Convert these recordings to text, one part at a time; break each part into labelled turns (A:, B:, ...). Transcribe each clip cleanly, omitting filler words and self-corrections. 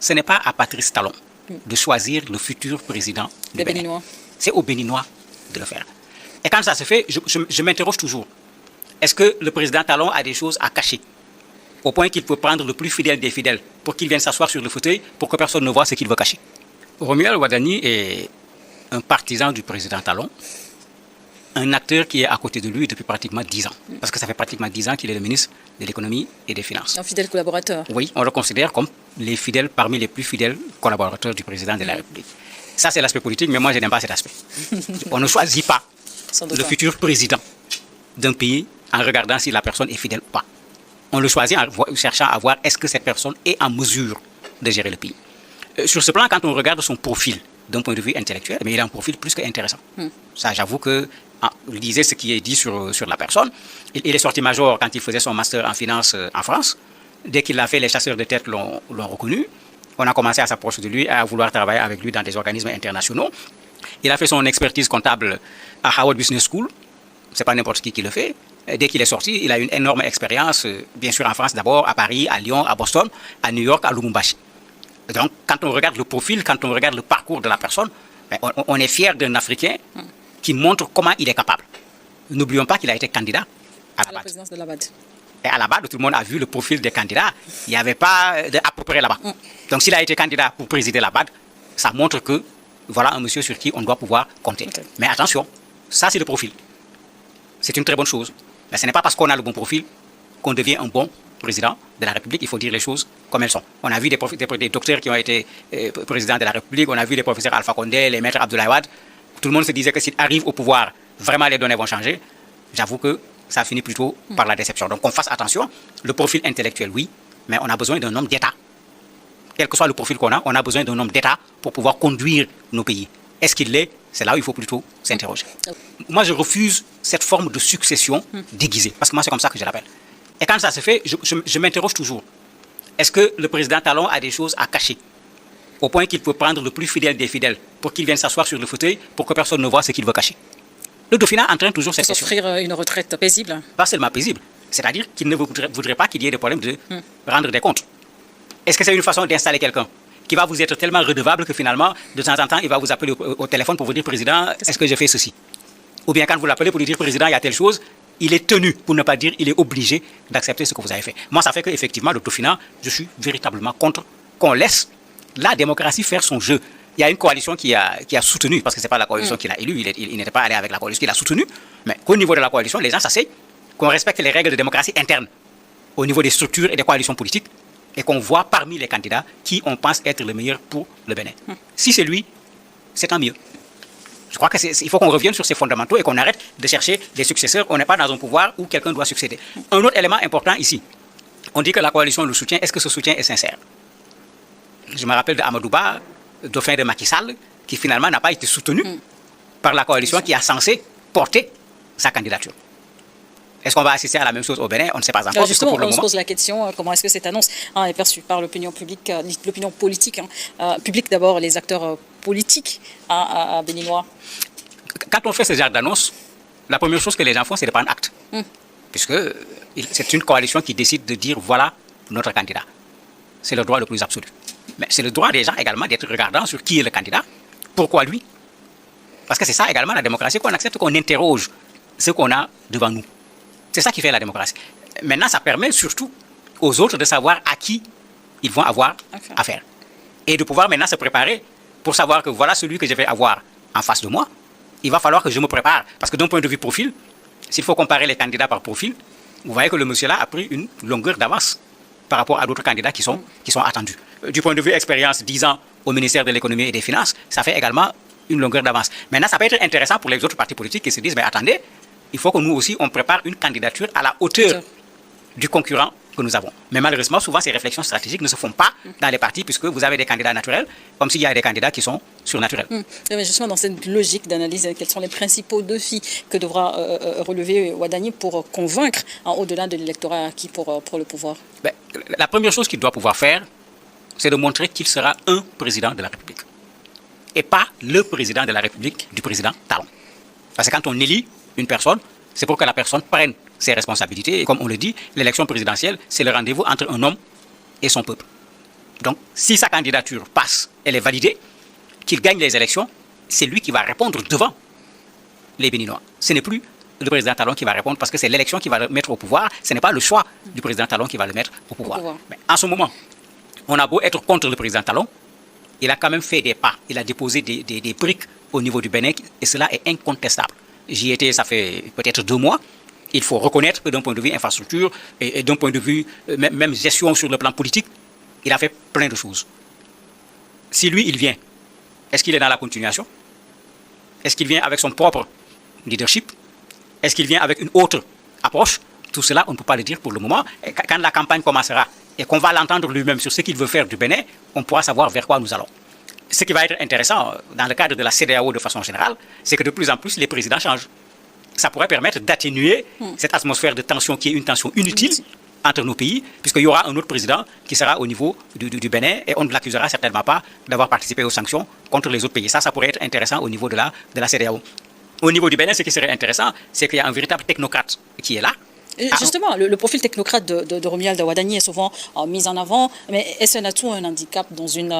A: ce n'est pas à Patrice Talon de choisir le futur président du Bénin.
B: Béninois.
A: C'est aux Béninois de le faire. Et quand ça se fait, je m'interroge toujours. Est-ce que le président Talon a des choses à cacher au point qu'il peut prendre le plus fidèle des fidèles pour qu'il vienne s'asseoir sur le fauteuil pour que personne ne voit ce qu'il veut cacher? Romuald Wadani est un partisan du président Talon, un acteur qui est à côté de lui depuis pratiquement 10 ans. Parce que ça fait pratiquement 10 ans qu'il est le ministre de l'économie et des finances.
B: Un fidèle collaborateur.
A: Oui, on le considère comme les fidèles, parmi les plus fidèles collaborateurs du président de la République. Ça, c'est l'aspect politique, mais moi, je n'aime pas cet aspect. On ne choisit pas le futur président d'un pays en regardant si la personne est fidèle ou pas. On le choisit en cherchant à voir est-ce que cette personne est en mesure de gérer le pays. Sur ce plan, quand on regarde son profil d'un point de vue intellectuel, mais il a un profil plus qu'intéressant. Ça, j'avoue que, lisez ce qui est dit sur la personne. Il est sorti major quand il faisait son master en finance en France. Dès qu'il l'a fait, les chasseurs de tête l'ont reconnu. On a commencé à s'approcher de lui, à vouloir travailler avec lui dans des organismes internationaux. Il a fait son expertise comptable à Harvard Business School. Ce n'est pas n'importe qui le fait. Dès qu'il est sorti, il a une énorme expérience, bien sûr en France d'abord, à Paris, à Lyon, à Boston, à New York, à Lubumbashi. Donc, quand on regarde le profil, quand on regarde le parcours de la personne, on est fier d'un Africain qui montre comment il est capable. N'oublions pas qu'il a été candidat à
B: la présidence de l'Abad.
A: Et à la BAD, tout le monde a vu le profil des candidats. Il n'y avait pas à peu près là-bas. Donc, s'il a été candidat pour présider la BAD, ça montre que voilà un monsieur sur qui on doit pouvoir compter. Okay. Mais attention, ça c'est le profil. C'est une très bonne chose. Mais ce n'est pas parce qu'on a le bon profil qu'on devient un bon président de la République. Il faut dire les choses comme elles sont. On a vu des docteurs qui ont été présidents de la République. On a vu les professeurs Alpha Condé, les maîtres Abdoulaye Wade. Tout le monde se disait que s'ils arrivent au pouvoir, vraiment les données vont changer. J'avoue que ça finit plutôt par la déception. Donc qu'on fasse attention. Le profil intellectuel, oui, mais on a besoin d'un homme d'État. Quel que soit le profil qu'on a, on a besoin d'un homme d'État pour pouvoir conduire nos pays. Est-ce qu'il l'est? C'est là où il faut plutôt s'interroger. Moi, je refuse cette forme de succession déguisée, parce que moi, c'est comme ça que je l'appelle. Et quand ça se fait, je m'interroge toujours. Est-ce que le président Talon a des choses à cacher au point qu'il peut prendre le plus fidèle des fidèles pour qu'il vienne s'asseoir sur le fauteuil pour que personne ne voit ce qu'il veut cacher? Le Dauphinat entraîne toujours cette question.
B: S'offrir une retraite paisible?
A: Pas seulement paisible. C'est-à-dire qu'il ne voudrait pas qu'il y ait des problèmes de rendre des comptes. Est-ce que c'est une façon d'installer quelqu'un qui va vous être tellement redevable que finalement, de temps en temps, il va vous appeler au téléphone pour vous dire « Président, est-ce que j'ai fait ceci ?» Ou bien quand vous l'appelez pour lui dire « Président, il y a telle chose », il est tenu, pour ne pas dire il est obligé d'accepter ce que vous avez fait. Moi, ça fait qu'effectivement, le Dauphinat, je suis véritablement contre qu'on laisse la démocratie faire son jeu. Il y a une coalition qui a soutenu, parce que ce n'est pas la coalition qui l'a élu, il n'était pas allé avec la coalition, il a soutenu, mais qu'au niveau de la coalition, les gens s'asseyent, qu'on respecte les règles de démocratie interne au niveau des structures et des coalitions politiques, et qu'on voit parmi les candidats qui on pense être le meilleur pour le Bénin. Si c'est lui, c'est tant mieux. Je crois qu'il faut qu'on revienne sur ces fondamentaux et qu'on arrête de chercher des successeurs. On n'est pas dans un pouvoir où quelqu'un doit succéder. Un autre élément important ici, on dit que la coalition le soutient. Est-ce que ce soutien est sincère? Je me rappelle de Amadouba, dauphin de Macky Sall, qui finalement n'a pas été soutenu par la coalition qui a censé porter sa candidature. Est-ce qu'on va assister à la même chose au Bénin? On ne sait pas encore.
B: Justement, on se pose la question, comment est-ce que cette annonce est perçue par l'opinion publique, l'opinion politique, publique d'abord, les acteurs politiques béninois?
A: Quand on fait ce genre d'annonce, la première chose que les gens font, c'est de prendre acte. Puisque c'est une coalition qui décide de dire voilà notre candidat. C'est le droit le plus absolu. Mais c'est le droit des gens également d'être regardants sur qui est le candidat. Pourquoi lui? Parce que c'est ça également la démocratie, qu'on accepte qu'on interroge ce qu'on a devant nous. C'est ça qui fait la démocratie. Maintenant, ça permet surtout aux autres de savoir à qui ils vont avoir affaire. Et de pouvoir maintenant se préparer pour savoir que voilà celui que je vais avoir en face de moi. Il va falloir que je me prépare. Parce que d'un point de vue profil, s'il faut comparer les candidats par profil, vous voyez que le monsieur-là a pris une longueur d'avance par rapport à d'autres candidats qui sont attendus. Du point de vue expérience, 10 ans au ministère de l'économie et des finances, ça fait également une longueur d'avance. Maintenant, ça peut être intéressant pour les autres partis politiques qui se disent, mais attendez, il faut que nous aussi, on prépare une candidature à la hauteur du concurrent que nous avons. Mais malheureusement, souvent, ces réflexions stratégiques ne se font pas dans les partis puisque vous avez des candidats naturels, comme s'il y a des candidats qui sont surnaturels.
B: Mais justement, dans cette logique d'analyse, quels sont les principaux défis que devra relever Wadani pour convaincre, au-delà de l'électorat acquis pour le pouvoir?
A: La première chose qu'il doit pouvoir faire, c'est de montrer qu'il sera un président de la République. Et pas le président de la République du président Talon. Parce que quand on élit une personne, c'est pour que la personne prenne ses responsabilités. Et comme on le dit, l'élection présidentielle, c'est le rendez-vous entre un homme et son peuple. Donc, si sa candidature passe, elle est validée, qu'il gagne les élections, c'est lui qui va répondre devant les Béninois. Ce n'est plus le président Talon qui va répondre parce que c'est l'élection qui va le mettre au pouvoir. Ce n'est pas le choix du président Talon qui va le mettre au pouvoir. Mais en ce moment, on a beau être contre le président Talon, il a quand même fait des pas. Il a déposé des briques au niveau du Bénin et cela est incontestable. J'y étais, ça fait peut-être 2 mois. Il faut reconnaître que d'un point de vue infrastructure et d'un point de vue même gestion sur le plan politique, il a fait plein de choses. Si lui, il vient, est-ce qu'il est dans la continuation? Est-ce qu'il vient avec son propre leadership? Est-ce qu'il vient avec une autre approche? Tout cela, on ne peut pas le dire pour le moment. Et quand la campagne commencera et qu'on va l'entendre lui-même sur ce qu'il veut faire du Bénin, on pourra savoir vers quoi nous allons. Ce qui va être intéressant dans le cadre de la CEDEAO de façon générale, c'est que de plus en plus, les présidents changent. Ça pourrait permettre d'atténuer cette atmosphère de tension qui est une tension inutile entre nos pays, puisqu'il y aura un autre président qui sera au niveau du Bénin et on ne l'accusera certainement pas d'avoir participé aux sanctions contre les autres pays. Ça pourrait être intéressant au niveau de la CEDEAO. Au niveau du Bénin, ce qui serait intéressant, c'est qu'il y a un véritable technocrate qui est là.
B: Justement, le profil technocrate de Romuald Wadani est souvent mis en avant, mais est-ce un atout ou un handicap dans une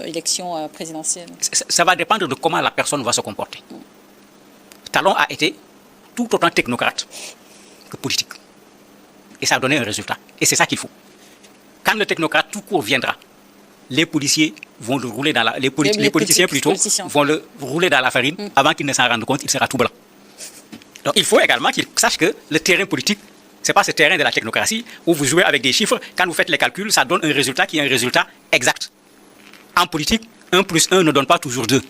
B: élection présidentielle?
A: Ça va dépendre de comment la personne va se comporter. Talon a été tout autant technocrate que politique. Et ça a donné un résultat. Et c'est ça qu'il faut. Quand le technocrate tout court viendra, les policiers vont le rouler dans la... Les politiciens plutôt vont le rouler dans la farine avant qu'ils ne s'en rendent compte, il sera tout blanc. Donc il faut également qu'ils sachent que le terrain politique, ce n'est pas ce terrain de la technocratie où vous jouez avec des chiffres. Quand vous faites les calculs, ça donne un résultat qui est un résultat exact. En politique, 1 plus 1 ne donne pas toujours 2.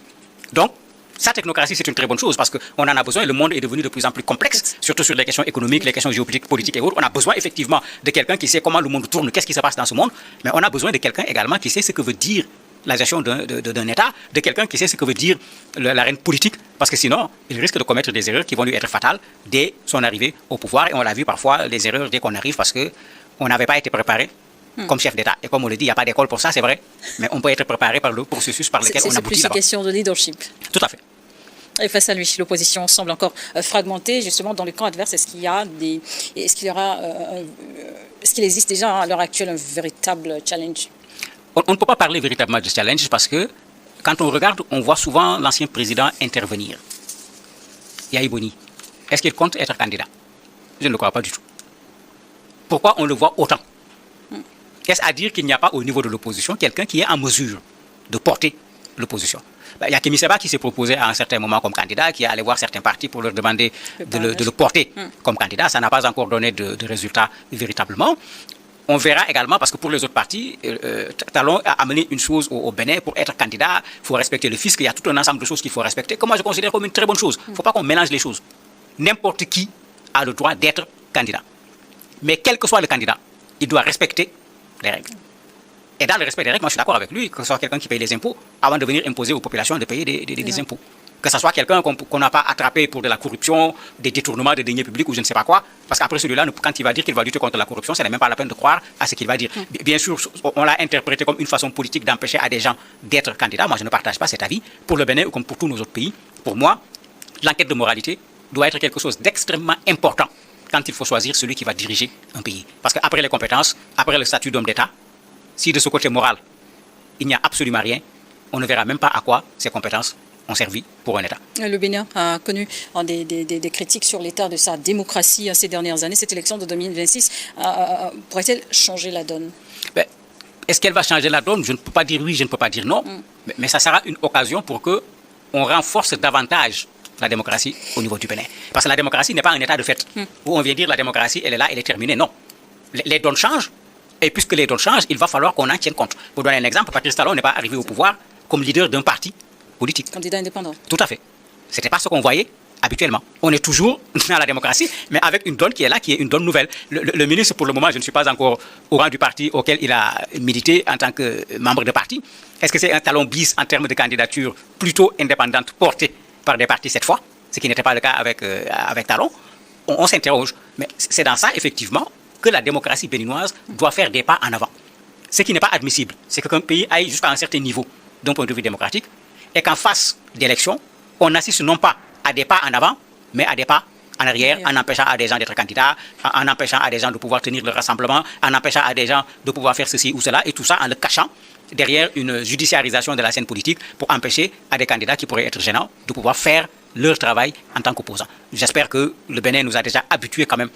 A: Donc, sa technocratie, c'est une très bonne chose parce qu'on en a besoin. Le monde est devenu de plus en plus complexe, surtout sur les questions économiques, les questions géopolitiques, politiques et autres. On a besoin effectivement de quelqu'un qui sait comment le monde tourne, qu'est-ce qui se passe dans ce monde. Mais on a besoin de quelqu'un également qui sait ce que veut dire la gestion d'un État, de quelqu'un qui sait ce que veut dire l'arène politique, parce que sinon, il risque de commettre des erreurs qui vont lui être fatales dès son arrivée au pouvoir. Et on l'a vu parfois, les erreurs dès qu'on arrive parce qu'on n'avait pas été préparé comme chef d'État. Et comme on le dit, il n'y a pas d'école pour ça, c'est vrai, mais on peut être préparé par le processus par lequel on aboutit là-bas.
B: C'est plus une question de leadership.
A: Tout à fait.
B: Et face à lui, l'opposition semble encore fragmentée. Justement, dans le camp adverse, est-ce qu'il existe déjà à l'heure actuelle un véritable challenge?
A: On ne peut pas parler véritablement de challenge parce que quand on regarde, on voit souvent l'ancien président intervenir. Yahya Boni, est-ce qu'il compte être candidat? Je ne le crois pas du tout. Pourquoi on le voit autant? Est-ce à dire qu'il n'y a pas au niveau de l'opposition quelqu'un qui est en mesure de porter l'opposition? Il y a Kémy Séba qui s'est proposé à un certain moment comme candidat, qui est allé voir certains partis pour leur demander de le porter comme candidat. Ça n'a pas encore donné de résultat véritablement. On verra également, parce que pour les autres partis, Talon a amené une chose au Bénin. Pour être candidat, il faut respecter le fisc. Il y a tout un ensemble de choses qu'il faut respecter, que moi je considère comme une très bonne chose. Il ne faut pas qu'on mélange les choses. N'importe qui a le droit d'être candidat. Mais quel que soit le candidat, il doit respecter les règles. Et dans le respect des règles, moi je suis d'accord avec lui, que ce soit quelqu'un qui paye les impôts, avant de venir imposer aux populations de payer des impôts. Que ce soit quelqu'un qu'on n'a pas attrapé pour de la corruption, des détournements de deniers publics ou je ne sais pas quoi, parce qu'après celui-là, quand il va dire qu'il va lutter contre la corruption, ce n'est même pas la peine de croire à ce qu'il va dire. Bien sûr, on l'a interprété comme une façon politique d'empêcher à des gens d'être candidats. Moi, je ne partage pas cet avis. Pour le Bénin ou comme pour tous nos autres pays, pour moi, l'enquête de moralité doit être quelque chose d'extrêmement important quand il faut choisir celui qui va diriger un pays. Parce qu'après les compétences, après le statut d'homme d'État, si de ce côté moral, il n'y a absolument rien, on ne verra même pas à quoi ces compétences ont servi pour un État. Le
B: Bénin a connu des critiques sur l'état de sa démocratie ces dernières années. Cette élection de 2026 pourrait-elle changer la donne?
A: Est-ce qu'elle va changer la donne? Je ne peux pas dire oui, je ne peux pas dire non. Mais ça sera une occasion pour qu'on renforce davantage la démocratie au niveau du Bénin. Parce que la démocratie n'est pas un état de fait, où on vient dire la démocratie, elle est là, elle est terminée. Non. Les donnes changent. Et puisque les donnes changent, il va falloir qu'on en tienne compte. Pour donner un exemple, Patrice Talon n'est pas arrivé au pouvoir comme leader d'un parti politique.
B: Candidat indépendant.
A: Tout à fait. Ce n'était pas ce qu'on voyait habituellement. On est toujours dans la démocratie, mais avec une donne qui est là, qui est une donne nouvelle. Le ministre, pour le moment, je ne suis pas encore au rang du parti auquel il a milité en tant que membre de parti. Est-ce que c'est un talon bis en termes de candidature plutôt indépendante portée par des partis cette fois, ce qui n'était pas le cas avec Talon? On s'interroge. Mais c'est dans ça, effectivement, que la démocratie béninoise doit faire des pas en avant. Ce qui n'est pas admissible, c'est qu'un pays aille jusqu'à un certain niveau d'un point de vue démocratique et qu'en face d'élections, on assiste non pas à des pas en avant, mais à des pas en arrière, en empêchant à des gens d'être candidats, en empêchant à des gens de pouvoir tenir le rassemblement, en empêchant à des gens de pouvoir faire ceci ou cela, et tout ça en le cachant derrière une judiciarisation de la scène politique pour empêcher à des candidats qui pourraient être gênants de pouvoir faire leur travail en tant qu'opposants. J'espère que le Bénin nous a déjà habitués quand même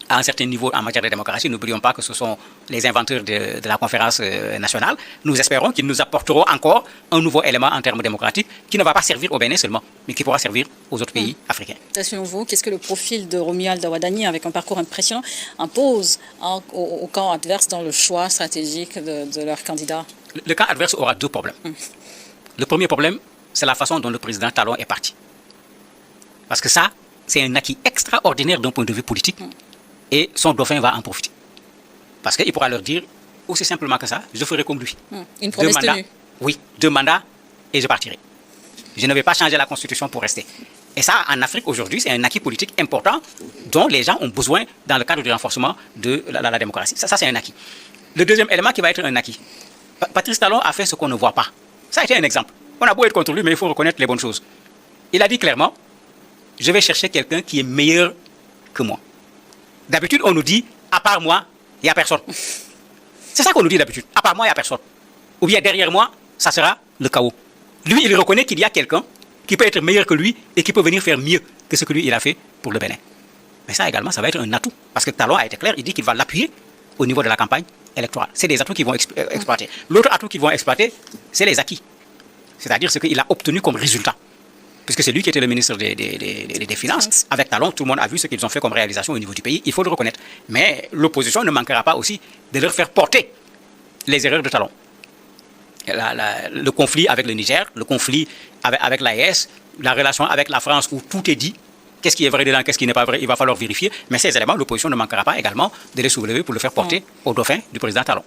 A: à un certain niveau en matière de démocratie. N'oublions pas que ce sont les inventeurs de la conférence nationale. Nous espérons qu'ils nous apporteront encore un nouveau élément en termes démocratiques qui ne va pas servir au Bénin seulement, mais qui pourra servir aux autres pays africains.
B: Selon vous, qu'est-ce que le profil de Romuald Wadani, avec un parcours impressionnant, impose au camp adverse dans le choix stratégique de leur candidat?
A: Le camp adverse aura deux problèmes. Le premier problème, c'est la façon dont le président Talon est parti. Parce que ça, c'est un acquis extraordinaire d'un point de vue politique. Et son dauphin va en profiter. Parce qu'il pourra leur dire, aussi simplement que ça, je ferai comme lui.
B: Une promesse tenue.
A: Oui, 2 mandats et je partirai. Je ne vais pas changer la Constitution pour rester. Et ça, en Afrique, aujourd'hui, c'est un acquis politique important dont les gens ont besoin dans le cadre du renforcement de la démocratie. Ça, c'est un acquis. Le deuxième élément qui va être un acquis. Patrice Talon a fait ce qu'on ne voit pas. Ça a été un exemple. On a beau être contre lui, mais il faut reconnaître les bonnes choses. Il a dit clairement, je vais chercher quelqu'un qui est meilleur que moi. D'habitude, on nous dit, à part moi, il n'y a personne. C'est ça qu'on nous dit d'habitude. À part moi, il n'y a personne. Ou bien derrière moi, ça sera le chaos. Lui, il reconnaît qu'il y a quelqu'un qui peut être meilleur que lui et qui peut venir faire mieux que ce que lui, il a fait pour le Bénin. Mais ça également, ça va être un atout. Parce que Talon a été clair, il dit qu'il va l'appuyer au niveau de la campagne électorale. C'est des atouts qu'ils vont exploiter. L'autre atout qu'ils vont exploiter, c'est les acquis. C'est-à-dire ce qu'il a obtenu comme résultat. Puisque c'est lui qui était le ministre des Finances. Avec Talon, tout le monde a vu ce qu'ils ont fait comme réalisation au niveau du pays. Il faut le reconnaître. Mais l'opposition ne manquera pas aussi de leur faire porter les erreurs de Talon. Le conflit avec le Niger, le conflit avec l'AES, la relation avec la France où tout est dit. Qu'est-ce qui est vrai dedans, qu'est-ce qui n'est pas vrai, il va falloir vérifier. Mais ces éléments, l'opposition ne manquera pas également de les soulever pour le faire porter au dauphin du président Talon.